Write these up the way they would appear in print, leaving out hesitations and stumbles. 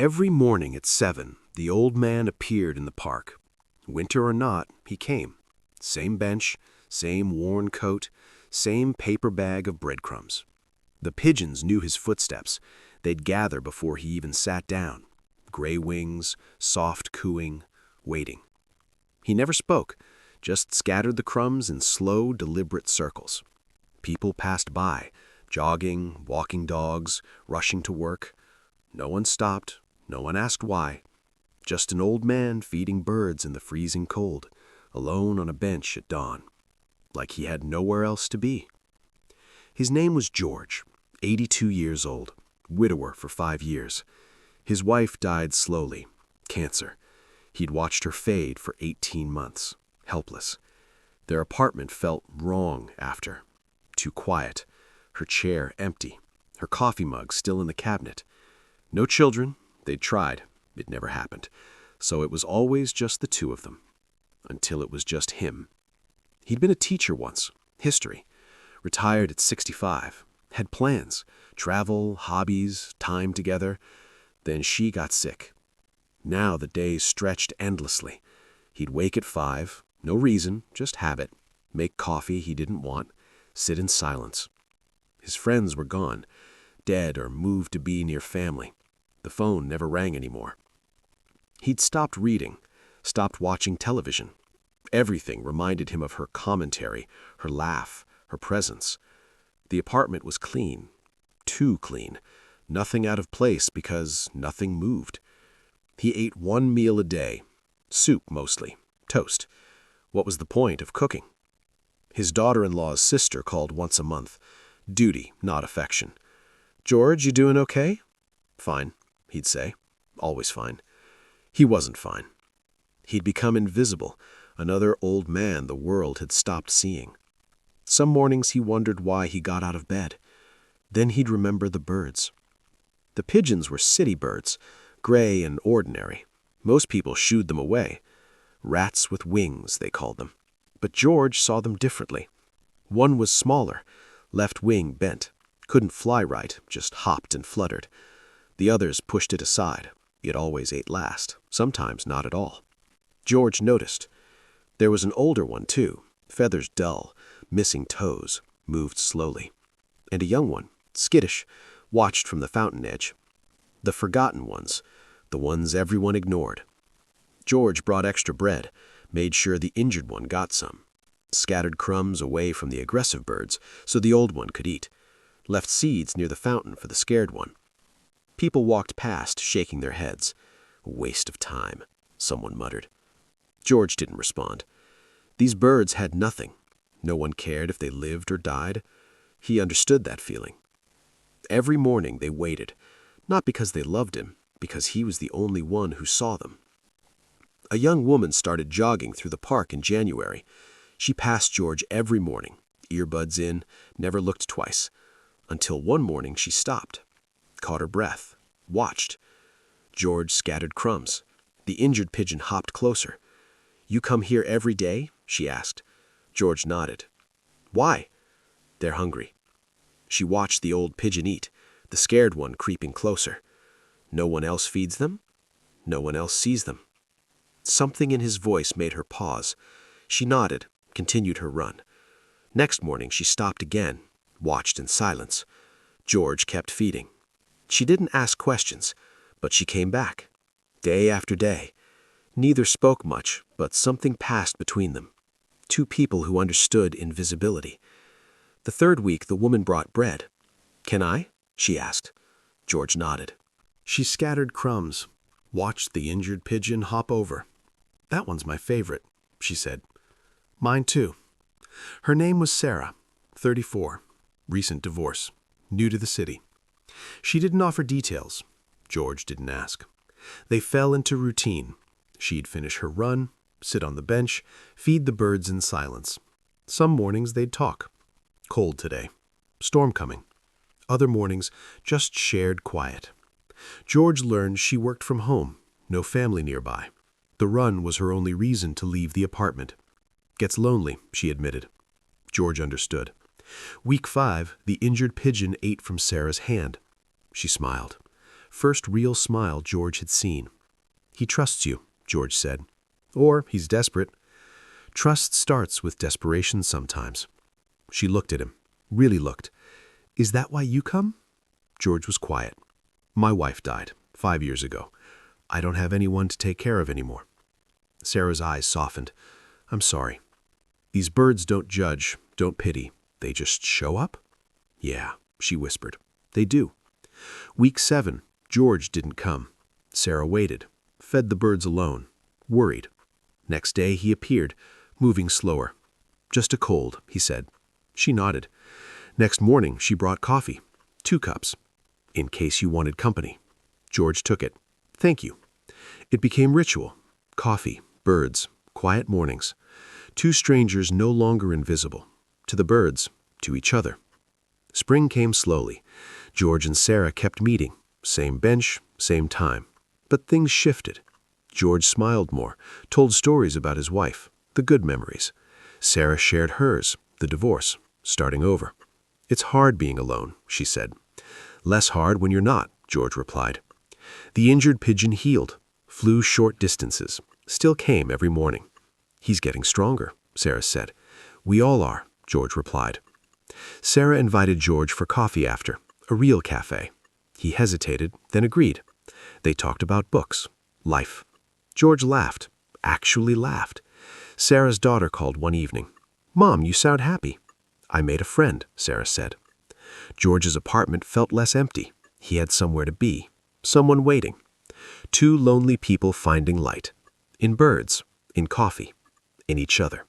Every morning at 7, the old man appeared in the park. Winter or not, he came. Same bench, same worn coat, same paper bag of breadcrumbs. The pigeons knew his footsteps. They'd gather before he even sat down. Gray wings, soft cooing, waiting. He never spoke, just scattered the crumbs in slow, deliberate circles. People passed by, jogging, walking dogs, rushing to work. No one stopped, no one asked why. Just an old man feeding birds in the freezing cold, alone on a bench at dawn, like he had nowhere else to be. His name was George, 82 years old, widower for 5 years. His wife died slowly, cancer. He'd watched her fade for 18 months, helpless. Their apartment felt wrong after. Too quiet, her chair empty, her coffee mug still in the cabinet. No children, they'd tried. It never happened. So it was always just the two of them. Until it was just him. He'd been a teacher once, history. Retired at 65. Had plans, travel, hobbies, time together. Then she got sick. Now the days stretched endlessly. He'd wake at 5, no reason, just habit. Make coffee he didn't want. Sit in silence. His friends were gone, dead or moved to be near family. The phone never rang anymore. He'd stopped reading, stopped watching television. Everything reminded him of her commentary, her laugh, her presence. The apartment was clean, too clean, nothing out of place because nothing moved. He ate 1 meal a day, soup mostly, toast. What was the point of cooking? His daughter-in-law's sister called once a month. Duty, not affection. "George, you doing okay?" "Fine," he'd say. Always fine. He wasn't fine. He'd become invisible, another old man the world had stopped seeing. Some mornings he wondered why he got out of bed. Then he'd remember the birds. The pigeons were city birds, gray and ordinary. Most people shooed them away. Rats with wings, they called them. But George saw them differently. One was smaller, left wing bent, couldn't fly right, just hopped and fluttered. The others pushed it aside. It always ate last, sometimes not at all. George noticed. There was an older one, too, feathers dull, missing toes, moved slowly. And a young one, skittish, watched from the fountain edge. The forgotten ones, the ones everyone ignored. George brought extra bread, made sure the injured one got some. Scattered crumbs away from the aggressive birds so the old one could eat. Left seeds near the fountain for the scared one. People walked past, shaking their heads. "A waste of time," someone muttered. George didn't respond. These birds had nothing. No one cared if they lived or died. He understood that feeling. Every morning they waited, not because they loved him, because he was the only one who saw them. A young woman started jogging through the park in January. She passed George every morning, earbuds in, never looked twice. Until one morning she stopped, caught her breath, watched. George scattered crumbs. The injured pigeon hopped closer. "You come here every day?" she asked. George nodded. "Why?" "They're hungry." She watched the old pigeon eat, the scared one creeping closer. "No one else feeds them? No one else sees them?" Something in his voice made her pause. She nodded, continued her run. Next morning she stopped again, watched in silence. George kept feeding. She didn't ask questions, but she came back. Day after day. Neither spoke much, but something passed between them. Two people who understood invisibility. The third week the woman brought bread. "Can I?" she asked. George nodded. She scattered crumbs, watched the injured pigeon hop over. "That one's my favorite," she said. "Mine too." Her name was Sarah, 34, recent divorce, new to the city. She didn't offer details. George didn't ask. They fell into routine. She'd finish her run, sit on the bench, feed the birds in silence. Some mornings they'd talk. Cold today. Storm coming. Other mornings, just shared quiet. George learned she worked from home, no family nearby. The run was her only reason to leave the apartment. "Gets lonely," she admitted. George understood. Week 5, the injured pigeon ate from Sarah's hand. She smiled. First real smile George had seen. "He trusts you," George said. "Or he's desperate. Trust starts with desperation sometimes." She looked at him, really looked. "Is that why you come?" George was quiet. "My wife died 5 years ago. I don't have anyone to take care of anymore." Sarah's eyes softened. "I'm sorry. These birds don't judge, don't pity. They just show up?" "Yeah," she whispered. "They do." Week 7, George didn't come. Sarah waited, fed the birds alone, worried. Next day he appeared, moving slower. "Just a cold," he said. She nodded. Next morning she brought coffee, 2 cups. "In case you wanted company." George took it. "Thank you." It became ritual. Coffee, birds, quiet mornings. 2 strangers no longer invisible. To the birds, to each other. Spring came slowly. George and Sarah kept meeting. Same bench, same time. But things shifted. George smiled more, told stories about his wife, the good memories. Sarah shared hers, the divorce, starting over. "It's hard being alone," she said. "Less hard when you're not," George replied. The injured pigeon healed, flew short distances, still came every morning. "He's getting stronger," Sarah said. "We all are," George replied. Sarah invited George for coffee after, a real cafe. He hesitated, then agreed. They talked about books, life. George laughed, actually laughed. Sarah's daughter called one evening. "Mom, you sound happy." "I made a friend," Sarah said. George's apartment felt less empty. He had somewhere to be, someone waiting. 2 lonely people finding light. In birds, in coffee, in each other.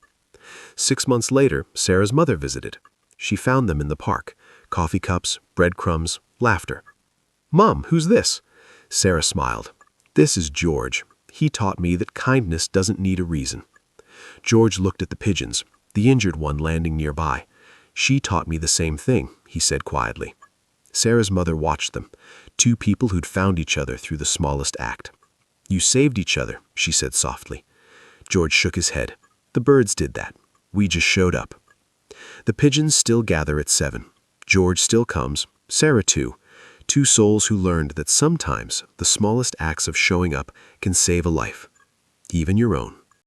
6 months later, Sarah's mother visited. She found them in the park. Coffee cups, breadcrumbs, laughter. "Mom, who's this?" Sarah smiled. "This is George. He taught me that kindness doesn't need a reason." George looked at the pigeons, the injured one landing nearby. "She taught me the same thing," he said quietly. Sarah's mother watched them, 2 people who'd found each other through the smallest act. "You saved each other," she said softly. George shook his head. "The birds did that. We just showed up." The pigeons still gather at 7. George still comes, Sarah too. 2 souls who learned that sometimes the smallest acts of showing up can save a life, even your own.